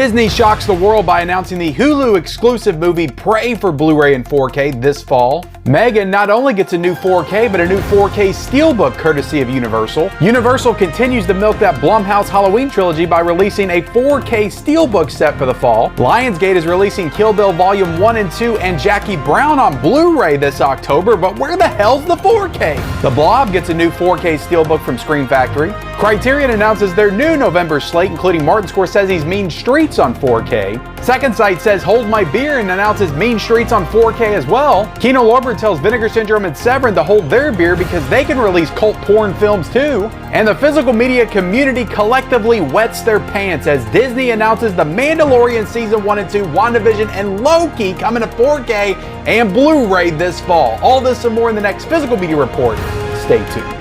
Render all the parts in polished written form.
Disney shocks the world by announcing the Hulu exclusive movie Prey for Blu-ray and 4K this fall. Megan not only gets a new 4K, but a new 4K Steelbook courtesy of Universal. Universal continues to milk that Blumhouse Halloween trilogy by releasing a 4K Steelbook set for the fall. Lionsgate is releasing Kill Bill Volume 1 and 2 and Jackie Brown on Blu-ray this October, but where the hell's the 4K? The Blob gets a new 4K Steelbook from Screen Factory. Criterion announces their new November slate, including Martin Scorsese's Mean Streets on 4K. Second Sight says Hold My Beer and announces Mean Streets on 4K as well. Kino Lorber tells Vinegar Syndrome and Severin to hold their beer because they can release cult porn films too. And the physical media community collectively wets their pants as Disney announces The Mandalorian Season 1 and 2, WandaVision, and Loki coming to 4K and Blu-ray this fall. All this and more in the next Physical Media Report. Stay tuned.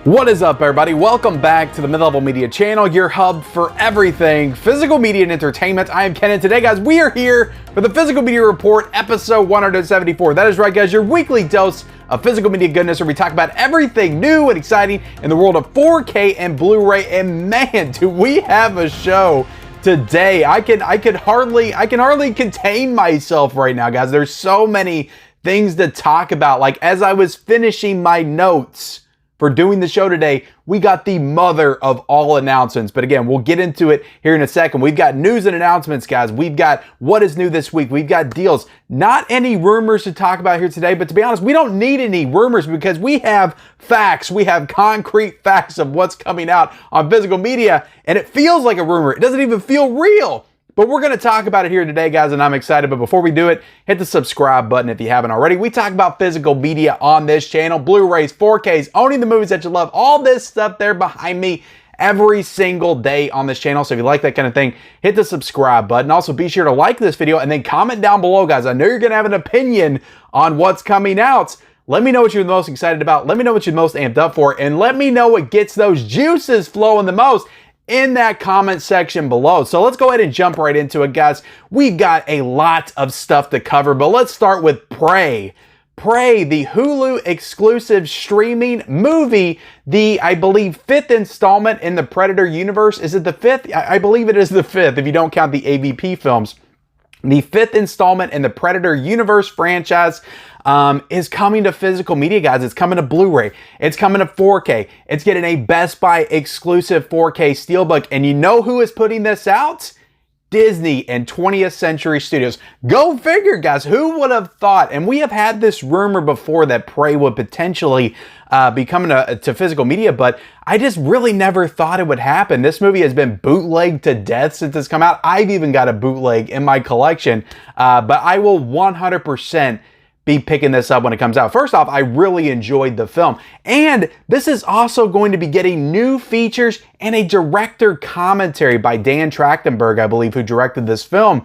What is up, everybody? Welcome back to the Mid-Level Media channel, your hub for everything physical media and entertainment. I am Ken, and today, guys, we are here for the Physical Media Report, episode 174. That is right, guys, your weekly dose of physical media goodness, where we talk about everything new and exciting in the world of 4K and Blu-ray. And man, do we have a show today! I can hardly contain myself right now, guys. There's so many things to talk about. Like, as I was finishing my notes for doing the show today, we got the mother of all announcements. But again, we'll get into it here in a second. We've got news and announcements, guys. We've got what is new this week. We've got deals. Not any rumors to talk about here today, but to be honest, we don't need any rumors because we have facts. We have concrete facts of what's coming out on physical media, and it feels like a rumor. It doesn't even feel real. But we're going to talk about it here today, guys, and I'm excited. But before we do it, hit the subscribe button if you haven't already. We talk about physical media on this channel, Blu-rays, 4Ks, owning the movies that you love, all this stuff there behind me every single day on this channel. So if you like that kind of thing, hit the subscribe button. Also, be sure to like this video and then comment down below, guys. I know you're going to have an opinion on what's coming out. Let me know what you're the most excited about. Let me know what you're most amped up for. And let me know what gets those juices flowing the most in that comment section below. So let's go ahead and jump right into it, guys. We've got a lot of stuff to cover, but let's start with Prey. Prey, the Hulu exclusive streaming movie, the, I believe, 5th installment in the Predator universe. Is it the 5th? I believe it is the 5th, if you don't count the AVP films. The 5th installment in the Predator universe franchise is coming to physical media, guys. It's coming to Blu-ray. It's coming to 4K. It's getting a Best Buy exclusive 4K Steelbook. And you know who is putting this out? Disney and 20th Century Studios. Go figure, guys. Who would have thought? And we have had this rumor before that Prey would potentially be coming to physical media, but I just really never thought it would happen. This movie has been bootlegged to death since it's come out. I've even got a bootleg in my collection, but I will 100% be picking this up when it comes out. First off, I really enjoyed the film. And this is also going to be getting new features and a director commentary by Dan Trachtenberg, I believe, who directed this film.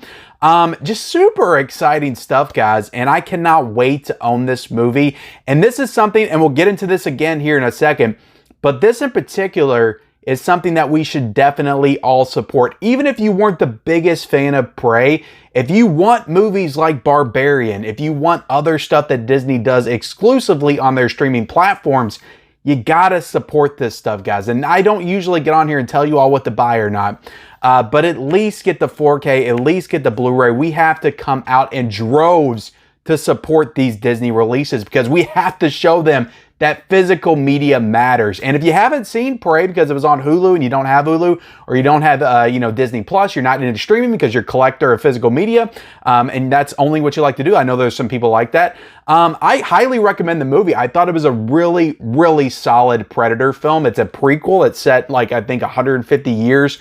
Just super exciting stuff, guys. And I cannot wait to own this movie. And this is something, and we'll get into this again here in a second, but this in particular is something that we should definitely all support. Even if you weren't the biggest fan of Prey, if you want movies like Barbarian, if you want other stuff that Disney does exclusively on their streaming platforms, you gotta support this stuff, guys. And I don't usually get on here and tell you all what to buy or not, but at least get the 4K, at least get the Blu-ray. We have to come out in droves to support these Disney releases because we have to show them that physical media matters. And if you haven't seen Prey because it was on Hulu and you don't have Hulu, or you don't have Disney Plus, you're not into streaming because you're a collector of physical media, and that's only what you like to do. I know there's some people like that. I highly recommend the movie. I thought it was a really, really solid Predator film. It's a prequel. It's set, like, I think 150 years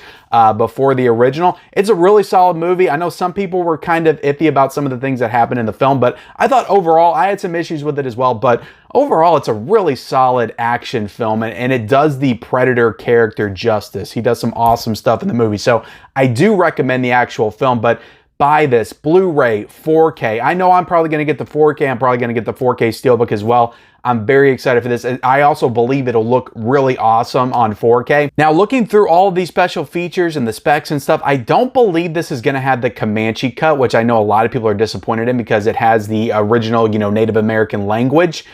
before the original. It's a really solid movie. I know some people were kind of iffy about some of the things that happened in the film, but I thought overall, I had some issues with it as well, but overall, it's a really solid action film, and it does the Predator character justice. He does some awesome stuff in the movie, so I do recommend the actual film, but buy this, Blu-ray, 4K. I know I'm probably going to get the 4K. I'm probably going to get the 4K Steelbook as well. I'm very excited for this. I also believe it'll look really awesome on 4K. Now, looking through all of these special features and the specs and stuff, I don't believe this is going to have the Comanche cut, which I know a lot of people are disappointed in because it has the original, Native American language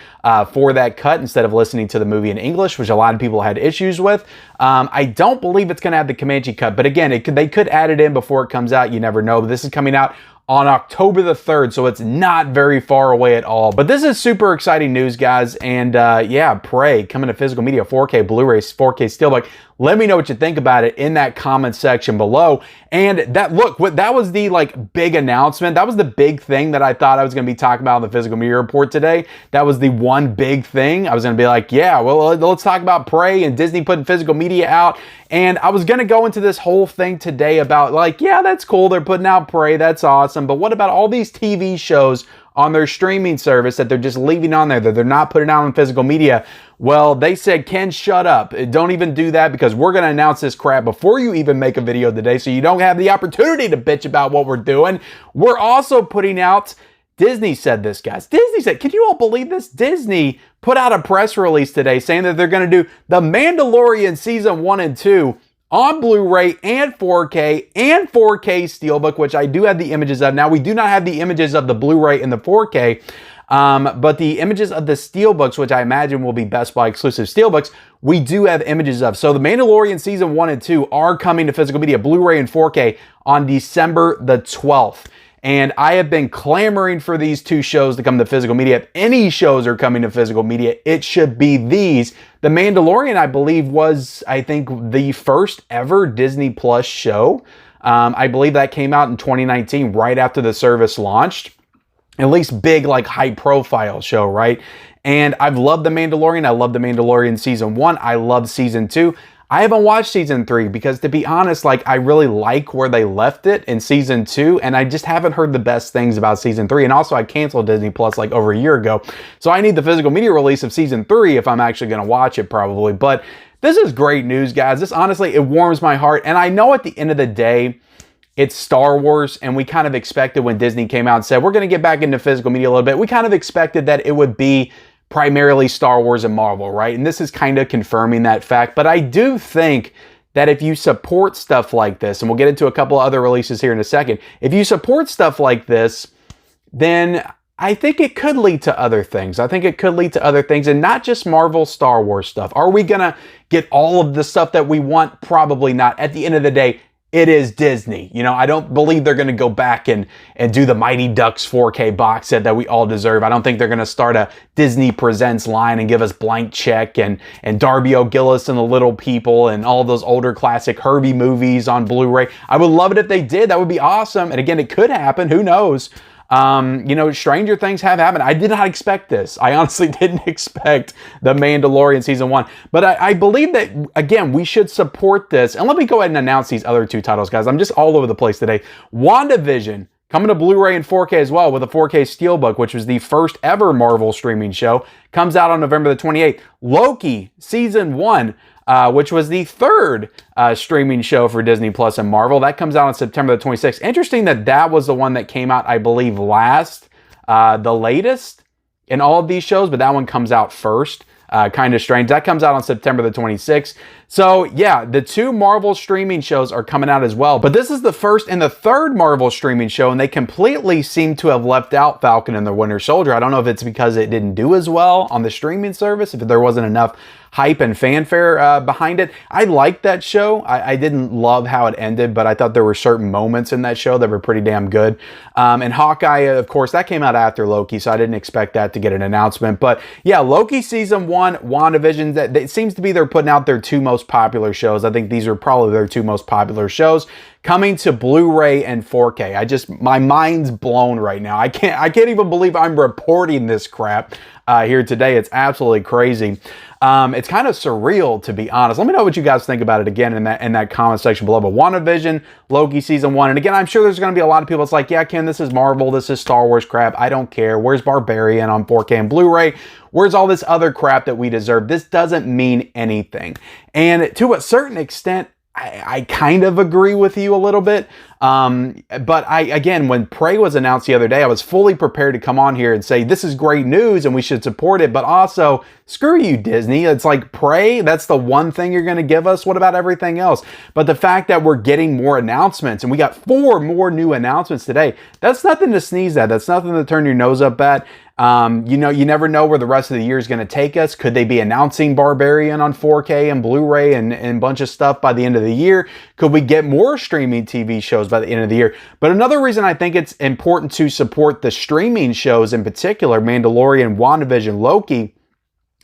for that cut instead of listening to the movie in English, which a lot of people had issues with. I don't believe it's going to have the Comanche cut, but again, they could add it in before it comes out. You never know. But this is coming out on October the 3rd, so it's not very far away at all. But this is super exciting news, guys. And yeah, Prey coming to physical media, 4K Blu-ray, 4K Steelbook. Let me know what you think about it in that comment section below. And that was the big announcement. That was the big thing that I thought I was going to be talking about in the physical media report today. That was the one big thing. I was going to be like, yeah, well, let's talk about Prey and Disney putting physical media out. And I was going to go into this whole thing today about yeah, that's cool. They're putting out Prey. That's awesome. But what about all these TV shows on their streaming service that they're just leaving on there, that they're not putting out on physical media? Well, they said, Ken, shut up. Don't even do that because we're going to announce this crap before you even make a video today, so you don't have the opportunity to bitch about what we're doing. We're also putting out, Disney said this, guys. Disney said, can you all believe this? Disney put out a press release today saying that they're going to do The Mandalorian Season 1 and 2 on Blu-ray and 4K and 4K Steelbook, which I do have the images of. Now, we do not have the images of the Blu-ray and the 4K, but the images of the Steelbooks, which I imagine will be Best Buy exclusive Steelbooks, we do have images of. So The Mandalorian Season 1 and 2 are coming to physical media, Blu-ray and 4K, on December the 12th. And I have been clamoring for these two shows to come to physical media. If any shows are coming to physical media, it should be these. The Mandalorian, I believe, was, I think, the first ever Disney Plus show. I believe that came out in 2019, right after the service launched. At least big, high-profile show, right? And I've loved The Mandalorian. I love The Mandalorian Season 1. I love Season 2. I haven't watched Season 3 because, to be honest, I really like where they left it in Season 2, and I just haven't heard the best things about Season 3. And also, I canceled Disney Plus over a year ago, so I need the physical media release of Season 3 if I'm actually going to watch it, probably. But this is great news, guys. This, honestly, it warms my heart. And I know at the end of the day, it's Star Wars, and we kind of expected when Disney came out and said, we're going to get back into physical media a little bit, we kind of expected that it would be primarily Star Wars and Marvel, right? And this is kind of confirming that fact. But I do think that if you support stuff like this, and we'll get into a couple of other releases here in a second, if you support stuff like this, then I think it could lead to other things. I think it could lead to other things, and not just Marvel, Star Wars stuff. Are we going to get all of the stuff that we want? Probably not. At the end of the day, it is Disney. I don't believe they're going to go back and do the Mighty Ducks 4K box set that we all deserve. I don't think they're going to start a Disney Presents line and give us Blank Check and Darby O'Gillis and the Little People and all those older classic Herbie movies on Blu-ray. I would love it if they did. That would be awesome. And again, it could happen. Who knows? Stranger things have happened. I did not expect this. I honestly didn't expect The Mandalorian Season 1. But I believe that, again, we should support this. And let me go ahead and announce these other two titles, guys. I'm just all over the place today. WandaVision, coming to Blu-ray and 4K as well with a 4K Steelbook, which was the first ever Marvel streaming show, comes out on November the 28th. Loki, Season 1, which was the third streaming show for Disney Plus and Marvel. That comes out on September the 26th. Interesting that was the one that came out, I believe, last, the latest in all of these shows, but that one comes out first. Kind of strange. That comes out on September the 26th. So yeah, the two Marvel streaming shows are coming out as well. But this is the first and the third Marvel streaming show, and they completely seem to have left out Falcon and the Winter Soldier. I don't know if it's because it didn't do as well on the streaming service, if there wasn't enough hype and fanfare behind it. I liked that show. I didn't love how it ended, but I thought there were certain moments in that show that were pretty damn good. And Hawkeye, of course, that came out after Loki, so I didn't expect that to get an announcement. But yeah, Loki Season 1, WandaVision, it seems to be they're putting out their two most popular shows. I think these are probably their two most popular shows coming to Blu-ray and 4K. My mind's blown right now. I can't even believe I'm reporting this crap here today. It's absolutely crazy. It's kind of surreal, to be honest. Let me know what you guys think about it again in that comment section below. But WandaVision, Loki Season 1. And again, I'm sure there's going to be a lot of people that's like, yeah, Ken, this is Marvel. This is Star Wars crap. I don't care. Where's Barbarian on 4K and Blu-ray? Where's all this other crap that we deserve? This doesn't mean anything. And to a certain extent, I kind of agree with you a little bit. But again, when Prey was announced the other day, I was fully prepared to come on here and say, this is great news and we should support it. But also, screw you, Disney. It's like Prey, that's the one thing you're going to give us. What about everything else? But the fact that we're getting more announcements, and we got 4 more new announcements today, that's nothing to sneeze at. That's nothing to turn your nose up at. You know, you never know where the rest of the year is going to take us. Could they be announcing Barbarian on 4K and Blu-ray and a bunch of stuff by the end of the year? Could we get more streaming TV shows by the end of the year? But another reason I think it's important to support the streaming shows, in particular Mandalorian, WandaVision, Loki,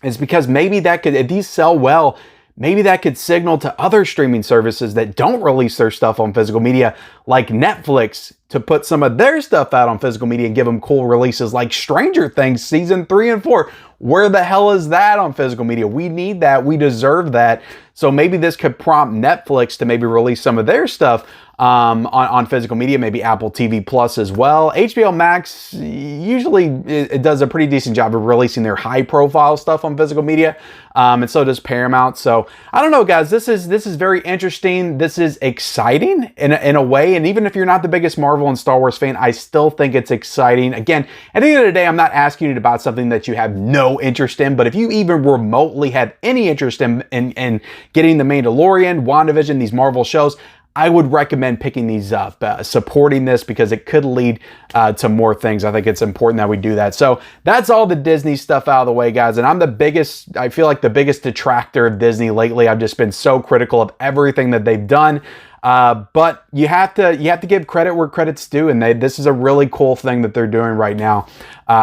is because maybe that could, if these sell well, maybe that could signal to other streaming services that don't release their stuff on physical media, like Netflix, to put some of their stuff out on physical media and give them cool releases like Stranger Things season 3 and 4. Where the hell is that on physical media? We need that. We deserve that. So maybe this could prompt Netflix to maybe release some of their stuff on physical media, maybe Apple TV Plus as well. HBO Max usually it does a pretty decent job of releasing their high profile stuff on physical media. And so does Paramount. So I don't know, guys, this is very interesting. This is exciting in a way. And even if you're not the biggest Marvel and Star Wars fan, I still think it's exciting. Again, at the end of the day, I'm not asking you to buy something that you have no interest in, but if you even remotely have any interest in getting The Mandalorian, WandaVision, these Marvel shows, I would recommend picking these up, supporting this, because it could lead to more things. I think it's important that we do that. So that's all the Disney stuff out of the way, guys. And I'm I feel like the biggest detractor of Disney lately. I've just been so critical of everything that they've done. But you have to give credit where credit's due, and this is a really cool thing that they're doing right now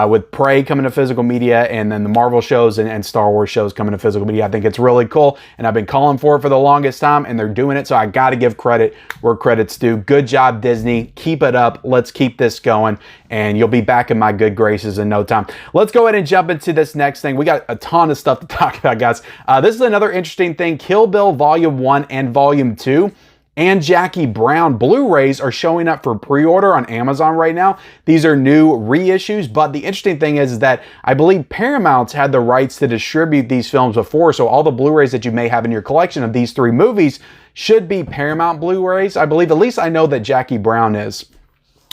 with Prey coming to physical media, and then the Marvel shows and Star Wars shows coming to physical media. I think it's really cool, and I've been calling for it for the longest time, and they're doing it, so I got to give credit where credit's due. Good job, Disney. Keep it up. Let's keep this going, and you'll be back in my good graces in no time. Let's go ahead and jump into this next thing. We got a ton of stuff to talk about, guys. This is another interesting thing. Kill Bill Volume 1 and Volume 2 and Jackie Brown Blu-rays are showing up for pre-order on Amazon right now. These are new reissues, but the interesting thing is that I believe Paramount's had the rights to distribute these films before, so all the Blu-rays that you may have in your collection of these 3 movies should be Paramount Blu-rays. I believe, at least I know that Jackie Brown is.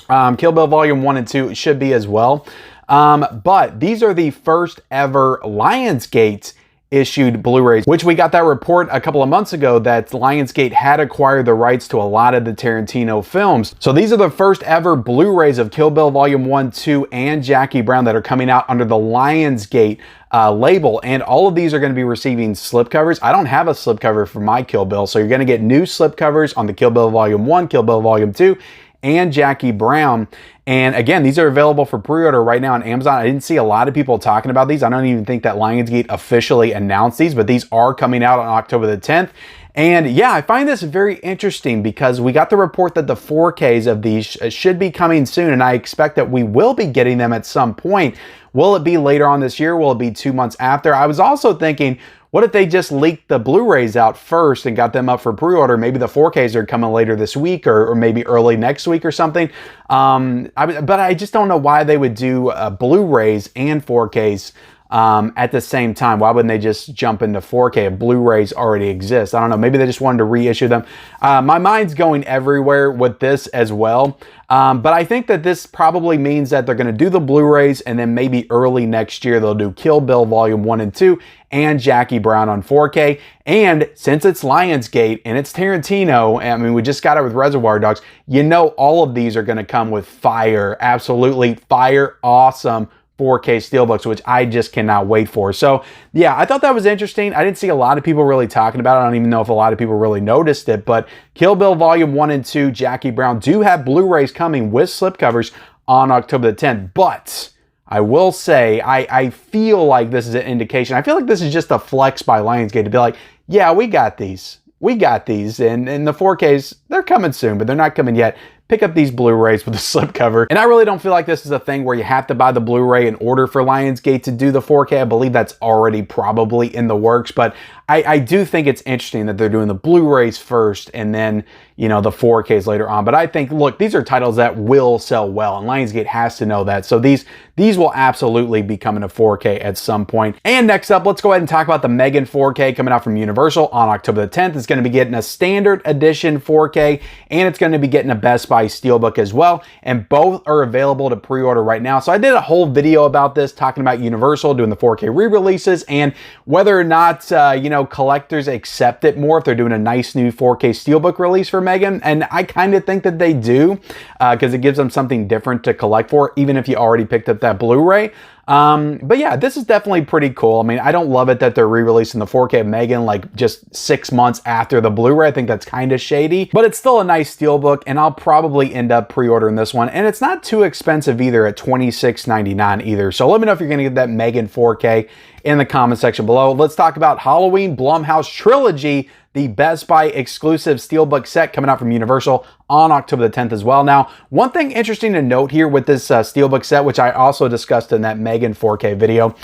Kill Bill Volume 1 and 2 should be as well. But these are the first ever Lionsgate issued Blu-rays, which we got that report a couple of months ago that Lionsgate had acquired the rights to a lot of the Tarantino films. So these are the first ever Blu-rays of Kill Bill Volume 1, 2, and Jackie Brown that are coming out under the Lionsgate label, and all of these are going to be receiving slipcovers. I don't have a slipcover for my Kill Bill, so you're going to get new slipcovers on the Kill Bill Volume 1, Kill Bill Volume 2, and Jackie Brown. And again, these are available for pre-order right now on Amazon. I didn't see a lot of people talking about these. I don't even think that Lionsgate officially announced these, but these are coming out on October the 10th. And yeah, I find this very interesting because we got the report that the 4Ks of these should be coming soon, and I expect that we will be getting them at some point. Will it be later on this year? Will it be 2 months after? I was also thinking, what if they just leaked the Blu-rays out first and got them up for pre-order? Maybe the 4Ks are coming later this week or maybe early next week or something. But I just don't know why they would do Blu-rays and 4Ks at the same time. Why wouldn't they just jump into 4K if Blu-rays already exist? I don't know. Maybe they just wanted to reissue them. My mind's going everywhere with this as well. But I think that this probably means that they're going to do the Blu-rays, and then maybe early next year they'll do Kill Bill Volume 1 and 2 and Jackie Brown on 4K. And since it's Lionsgate and it's Tarantino, I mean, we just got it with Reservoir Dogs, you know all of these are going to come with fire, absolutely fire, awesome 4K steelbooks, which I just cannot wait for. So yeah, I thought that was interesting. I didn't see a lot of people really talking about it. I don't even know if a lot of people really noticed it, but Kill Bill Volume 1 and 2, Jackie Brown do have Blu-rays coming with slipcovers on October the 10th. But I will say, I feel like this is an indication. I feel like this is just a flex by Lionsgate to be like, yeah, we got these. We got these. And the 4Ks, they're coming soon, but they're not coming yet. Pick up these Blu-rays with a slipcover. And I really don't feel like this is a thing where you have to buy the Blu-ray in order for Lionsgate to do the 4K. I believe that's already probably in the works, but I do think it's interesting that they're doing the Blu-rays first and then, you know, the 4Ks later on. But I think, look, these are titles that will sell well, and Lionsgate has to know that. So these will absolutely be coming to 4K at some point. And next up, let's go ahead and talk about the Megan 4K coming out from Universal on October the 10th. It's going to be getting a standard edition 4K, and it's going to be getting a Best Buy Steelbook as well. And both are available to pre-order right now. So I did a whole video about this, talking about Universal doing the 4K re-releases and whether or not, you know, collectors accept it more if they're doing a nice new 4K Steelbook release for Megan. And I kind of think that they do, because it gives them something different to collect for, even if you already picked up that Blu-ray. But yeah, this is definitely pretty cool. I mean, I don't love it that they're re-releasing the 4K of Megan like just 6 months after the Blu-ray. I think that's kind of shady, but it's still a nice Steelbook, and I'll probably end up pre-ordering this one. And it's not too expensive either at $26.99 either. So let me know if you're going to get that Megan 4K in the comment section below. Let's talk about Halloween Blumhouse Trilogy, the Best Buy exclusive Steelbook set coming out from Universal on October the 10th as well. Now, one thing interesting to note here with this Steelbook set, which I also discussed in that Megan 4K video,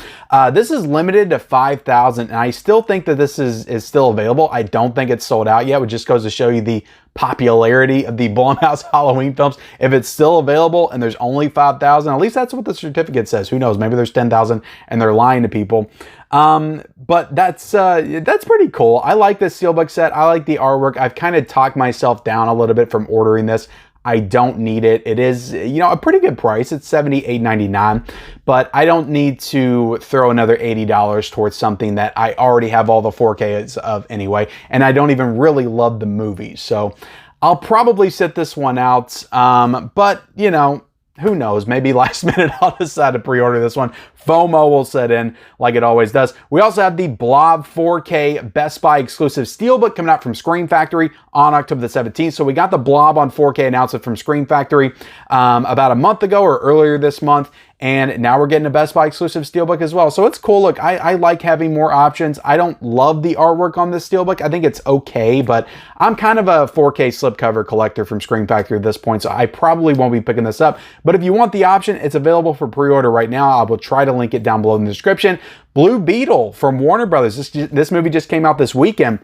this is limited to 5,000, and I still think that this is still available. I don't think it's sold out yet, which just goes to show you the popularity of the Blumhouse Halloween films. If it's still available and there's only 5,000, at least that's what the certificate says. Who knows? Maybe there's 10,000 and they're lying to people. But that's pretty cool. I like this Steelbook set. I like the artwork. I've kind of talked myself down a little bit from ordering this. I don't need it. It is, you know, a pretty good price. It's $78.99, but I don't need to throw another $80 towards something that I already have all the 4Ks of anyway, and I don't even really love the movies. So I'll probably sit this one out, but, you know, who knows? Maybe last minute I'll decide to pre-order this one. FOMO will set in like it always does. We also have the Blob 4K Best Buy exclusive Steelbook coming out from Screen Factory on October the 17th. So we got the Blob on 4K announcement from Screen Factory about a month ago or earlier this month. And now we're getting a Best Buy exclusive Steelbook as well. So it's cool. Look, I like having more options. I don't love the artwork on this Steelbook. I think it's okay, but I'm kind of a 4K slipcover collector from Screen Factory at this point, so I probably won't be picking this up. But if you want the option, it's available for pre-order right now. I will try to link it down below in the description. Blue Beetle from Warner Brothers. This movie just came out this weekend.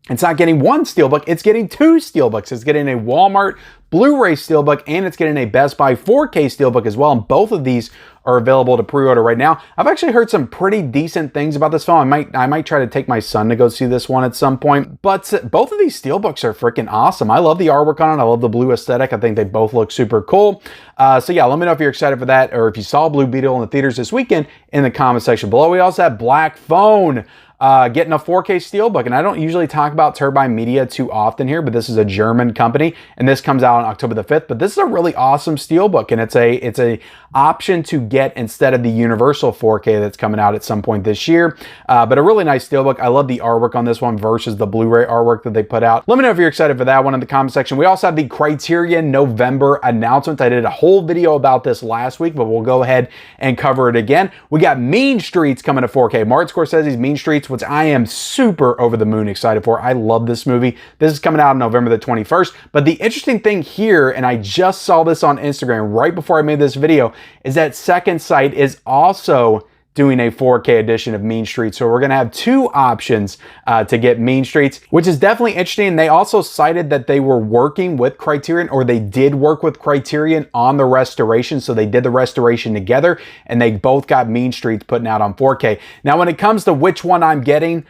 It's not getting one Steelbook, it's getting two Steelbooks. It's getting a Walmart Blu-ray Steelbook, and it's getting a Best Buy 4K Steelbook as well. And both of these are available to pre-order right now. I've actually heard some pretty decent things about this film. I might try to take my son to go see this one at some point. But both of these Steelbooks are freaking awesome. I love the artwork on it. I love the blue aesthetic. I think they both look super cool. So yeah, let me know if you're excited for that, or if you saw Blue Beetle in the theaters this weekend in the comment section below. We also have Black Phone getting a 4K Steelbook, and I don't usually talk about Turbine Media too often here, but this is a German company, and this comes out on October the 5th. But this is a really awesome Steelbook, and it's a option to get instead of the Universal 4K that's coming out at some point this year. But a really nice Steelbook. I love the artwork on this one versus the Blu-ray artwork that they put out. Let me know if you're excited for that one in the comment section. We also have the Criterion November announcement. I did a whole video about this last week, but we'll go ahead and cover it again. We got Mean Streets coming to 4K. Martin Scorsese's Mean Streets, which I am super over the moon excited for. I love this movie. This is coming out on November the 21st. But the interesting thing here, and I just saw this on Instagram right before I made this video, is that Second Sight is also doing a 4K edition of Mean Streets. So we're going to have two options to get Mean Streets, which is definitely interesting. They also cited that they were working with Criterion, or they did work with Criterion on the restoration. So they did the restoration together, and they both got Mean Streets putting out on 4K. Now, when it comes to which one I'm getting,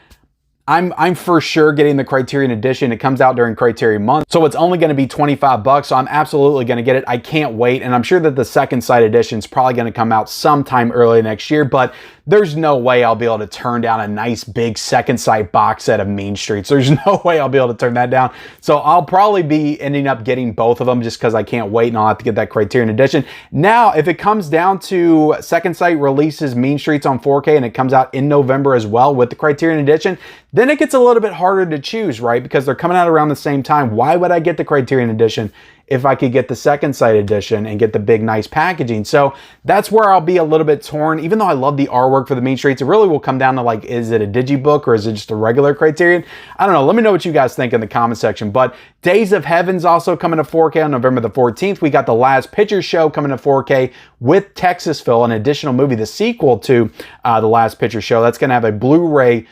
I'm for sure getting the Criterion edition. It comes out during Criterion month, so it's only going to be $25, so I'm absolutely going to get it. I can't wait, and I'm sure that the Second Sight edition is probably going to come out sometime early next year, but there's no way I'll be able to turn down a nice big Second Sight box set of Mean Streets. There's no way I'll be able to turn that down. So I'll probably be ending up getting both of them just because I can't wait, and I'll have to get that Criterion edition. Now, if it comes down to Second Sight releases Mean Streets on 4K and it comes out in November as well with the Criterion edition, then it gets a little bit harder to choose, right? Because they're coming out around the same time. Why would I get the Criterion edition if I could get the Second Sight edition and get the big nice packaging? So that's where I'll be a little bit torn. Even though I love the artwork for the Mean Streets, it really will come down to, like, is it a digibook or is it just a regular Criterion? I don't know. Let me know what you guys think in the comment section. But Days of Heaven's also coming to 4K on November the 14th. We got The Last Picture Show coming to 4K with Texasville, an additional movie, the sequel to The Last Picture Show. That's going to have a Blu-ray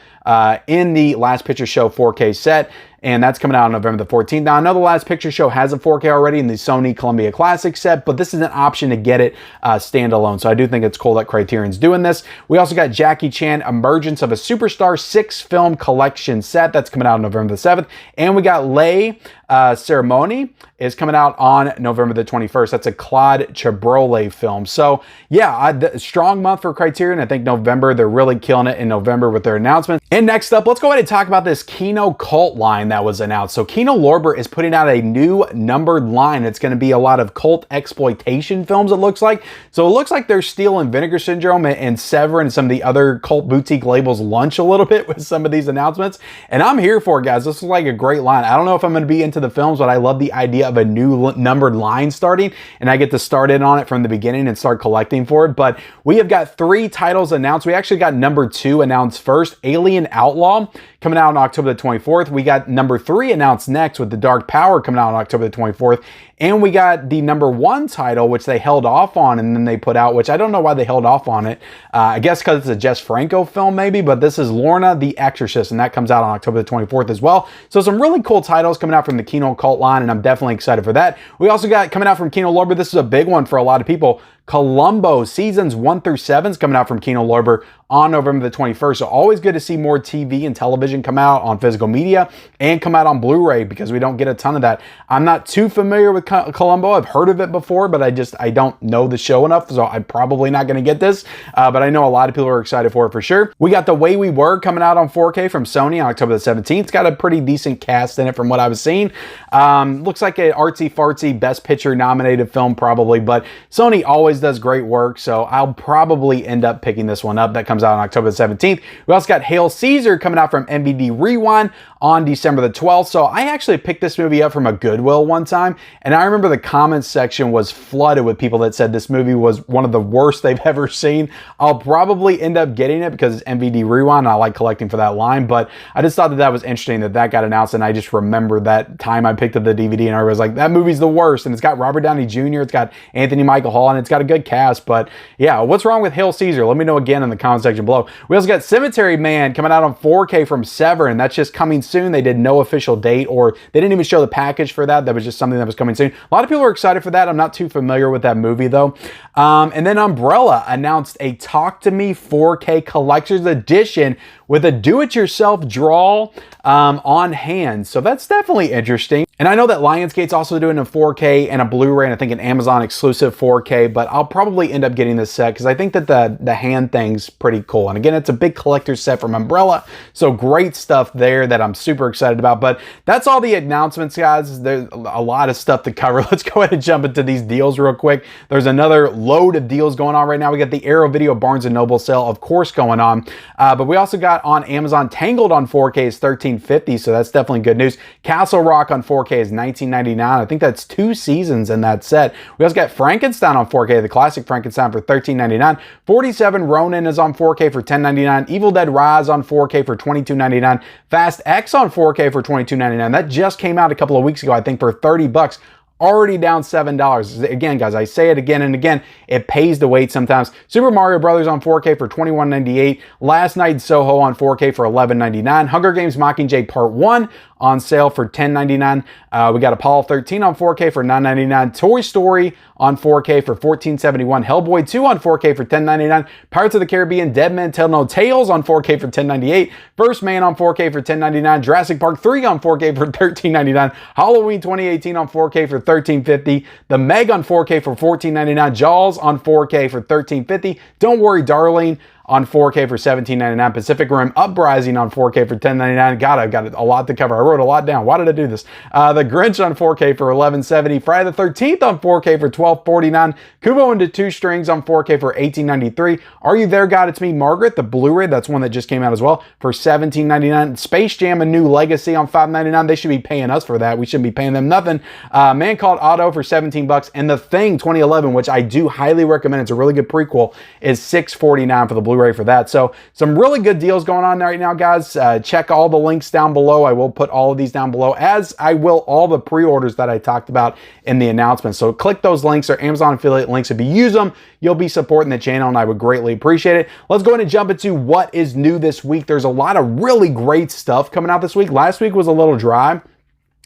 in the Last Picture Show 4K set. And that's coming out on November the 14th. Now, I know the Last Picture Show has a 4K already in the Sony Columbia Classic set, but this is an option to get it standalone. So I do think it's cool that Criterion's doing this. We also got Jackie Chan Emergence of a Superstar 6-film collection set. That's coming out on November the 7th. And we got Lay Ceremony is coming out on November the 21st. That's a Claude Chabrolles film. So yeah, strong month for Criterion. I think November, they're really killing it in November with their announcements. And next up, let's go ahead and talk about this Kino cult line that was announced. So Kino Lorber is putting out a new numbered line. It's going to be a lot of cult exploitation films, it looks like. So it looks like they're stealing Vinegar Syndrome and Sever and some of the other cult boutique labels lunch a little bit with some of these announcements. And I'm here for it, guys. This is like a great line. I don't know if I'm going to be into the films, but I love the idea of a new numbered line starting, and I get to start in on it from the beginning and start collecting for it. But we have got 3 titles announced. We actually got number 2 announced first, Alien Outlaw, coming out on October the 24th. We got number 3 announced next with The Dark Power coming out on October the 24th. And we got the number 1 title, which they held off on and then they put out, which I don't know why they held off on it. I guess because it's a Jess Franco film maybe, but this is Lorna the Exorcist, and that comes out on October the 24th as well. So some really cool titles coming out from the Kino cult line, and I'm definitely excited for that. We also got coming out from Kino Lorber, this is a big one for a lot of people, Columbo seasons 1 through 7 is coming out from Kino Lorber on November the 21st. So always good to see more TV and television come out on physical media and come out on Blu-ray, because we don't get a ton of that. I'm not too familiar with Columbo. I've heard of it before, but I don't know the show enough, so I'm probably not going to get this. But I know a lot of people are excited for it for sure. We got The Way We Were coming out on 4K from Sony on October the 17th. It's got a pretty decent cast in it from what I was seeing. Looks like an artsy-fartsy Best Picture nominated film probably, but Sony always does great work, so I'll probably end up picking this one up. That comes out on October the 17th. We also got Hail Caesar coming out from MVD Rewind on December the 12th. So I actually picked this movie up from a Goodwill one time, and I remember the comments section was flooded with people that said this movie was one of the worst they've ever seen. I'll probably end up getting it because it's MVD Rewind and I like collecting for that line, but I just thought that was interesting that got announced, and I just remember that time I picked up the DVD and I was like, that movie's the worst. And it's got Robert Downey Jr., it's got Anthony Michael Hall, and it's got a good cast. But yeah, what's wrong with Hail Caesar? Let me know again in the comment section below. We also got Cemetery Man coming out on 4K from Sever, and that's just coming soon. They did no official date, or they didn't even show the package for that. That was just something that was coming soon. A lot of people are excited for that. I'm not too familiar with that movie though. And then Umbrella announced a Talk to Me 4K Collector's Edition with a do-it-yourself draw on hand. So that's definitely interesting. And I know that Lionsgate's also doing a 4K and a Blu-ray, and I think an Amazon exclusive 4K, but I'll probably end up getting this set because I think that the hand thing's pretty cool. And again, it's a big collector's set from Umbrella, so great stuff there that I'm super excited about. But that's all the announcements, guys. There's a lot of stuff to cover. Let's go ahead and jump into these deals real quick. There's another load of deals going on right now. We got the Arrow Video Barnes & Noble sale, of course, going on. But we also got on Amazon Tangled on 4K is $13.50, so that's definitely good news. Castle Rock on 4K is $19.99. I think that's 2 seasons in that set. We also got Frankenstein on 4K, the classic Frankenstein, for $13.99. 47 Ronin is on 4K for $10.99. Evil Dead Rise on 4K for $22.99. Fast X on 4K for $22.99. That just came out a couple of weeks ago, I think, for $30. Already down $7. Again, guys, I say it again and again, it pays to wait sometimes. Super Mario Brothers on 4K for $21.98. Last Night in Soho on 4K for $11.99. Hunger Games Mockingjay Part 1 on sale for $10.99. We got Apollo 13 on 4K for $9.99. Toy Story on 4K for $14.71. Hellboy 2 on 4K for $10.99. Pirates of the Caribbean Dead Men Tell No Tales on 4K for $10.98. First Man on 4K for $10.99. Jurassic Park 3 on 4K for $13.99. Halloween 2018 on 4K for $13.50. The Meg on 4K for $14.99. Jaws on 4K for $13.50. Don't Worry Darling on 4K for $17.99. Pacific Rim Uprising on 4K for $10.99. God, I've got a lot to cover. I wrote a lot down. Why did I do this? The Grinch on 4K for $11.70. Friday the 13th on 4K for $12.49. Kubo and the Two Strings on 4K for $18.93. Are You There, God? It's Me, Margaret, the Blu-ray. That's one that just came out as well for $17.99. Space Jam: A New Legacy on $5.99. They should be paying us for that. We shouldn't be paying them nothing. Man Called Otto for $17. And The Thing 2011, which I do highly recommend. It's a really good prequel, is $6.49 for the Blu-ray Blu-ray for that. So some really good deals going on right now, guys. Check all the links down below. I will put all of these down below, as I will all the pre-orders that I talked about in the announcement. So click those links. They're Amazon affiliate links. If you use them, you'll be supporting the channel, and I would greatly appreciate it. Let's go ahead and jump into what is new this week. There's a lot of really great stuff coming out this week. Last week was a little dry.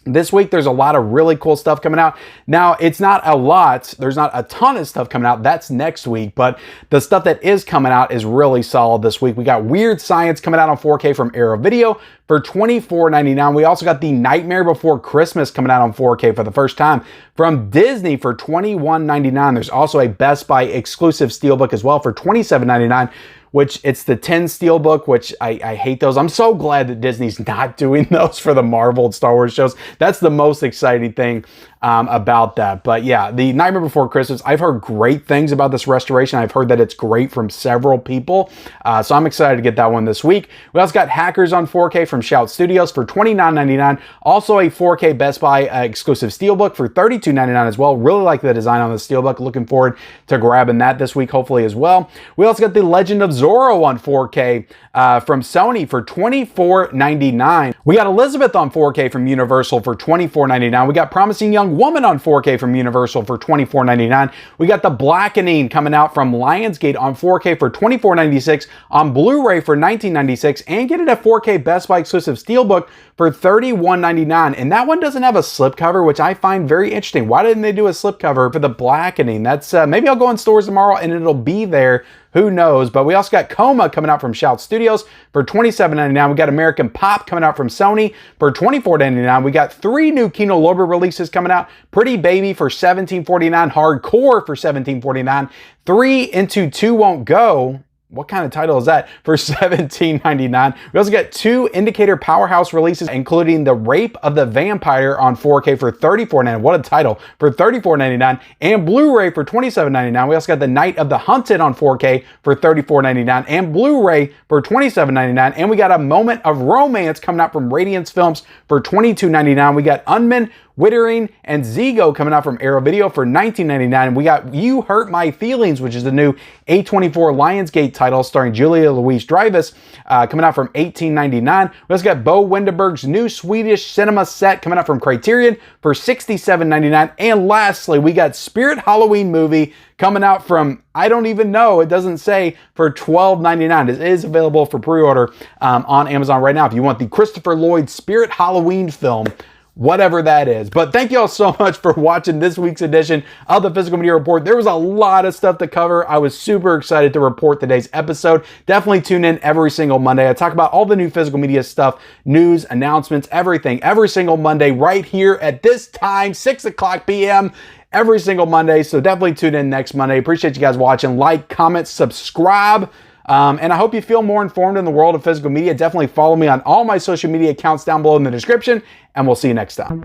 This week, there's a lot of really cool stuff coming out. Now, it's not a lot. There's not a ton of stuff coming out. That's next week. But the stuff that is coming out is really solid this week. We got Weird Science coming out on 4K from Arrow Video for $24.99. We also got The Nightmare Before Christmas coming out on 4K for the first time from Disney for $21.99. There's also a Best Buy exclusive Steelbook as well for $27.99. which it's the 10 Steelbook, which I hate those. I'm so glad that Disney's not doing those for the Marvel and Star Wars shows. That's the most exciting thing about that. But yeah, The Nightmare Before Christmas, I've heard great things about this restoration. I've heard that it's great from several people. So I'm excited to get that one this week. We also got Hackers on 4K from Shout Studios for $29.99. Also a 4K Best Buy exclusive Steelbook for $32.99 as well. Really like the design on the Steelbook. Looking forward to grabbing that this week, hopefully as well. We also got The Legend of Zorro on 4K from Sony for $24.99. We got Elizabeth on 4K from Universal for $24.99. We got Promising Young Woman on 4K from Universal for $24.99. We got The Blackening coming out from Lionsgate on 4K for $24.96, on Blu-ray for $19.96, and get it a 4K Best Buy exclusive Steelbook for $31.99. And that one doesn't have a slipcover, which I find very interesting. Why didn't they do a slipcover for The Blackening? That's maybe I'll go in stores tomorrow and it'll be there. Who knows? But we also got Coma coming out from Shout Studios for $27.99. We got American Pop coming out from Sony for $24.99. We got 3 new Kino Lorber releases coming out. Pretty Baby for $17.49. Hardcore for $17.49. 3 Into 2 Won't Go. What kind of title is that? For $17.99. We also got 2 Indicator Powerhouse releases, including The Rape of the Vampire on 4K for $34.99. What a title. For $34.99. And Blu-ray for $27.99. We also got The Night of the Hunted on 4K for $34.99. And Blu-ray for $27.99. And we got A Moment of Romance coming out from Radiance Films for $22.99. We got Unman, Wittering, and Zigo coming out from Arrow Video for $19.99. And we got You Hurt My Feelings, which is the new A24 Lionsgate title starring Julia Louis-Dreyfus, coming out from $18.99. We also got Bo Winderberg's new Swedish cinema set coming out from Criterion for $67.99. And lastly, we got Spirit Halloween Movie coming out from, I don't even know, it doesn't say, for $12.99. It is available for pre-order on Amazon right now if you want the Christopher Lloyd Spirit Halloween film, whatever that is. But thank you all so much for watching this week's edition of the Physical Media Report. There was a lot of stuff to cover. I was super excited to report today's episode. Definitely tune in every single Monday. I talk about all the new physical media stuff, news, announcements, everything, every single Monday right here at this time, 6 o'clock p.m. every single Monday. So definitely tune in next Monday. Appreciate you guys watching. Like, comment, subscribe. And I hope you feel more informed in the world of physical media. Definitely follow me on all my social media accounts down below in the description, and we'll see you next time.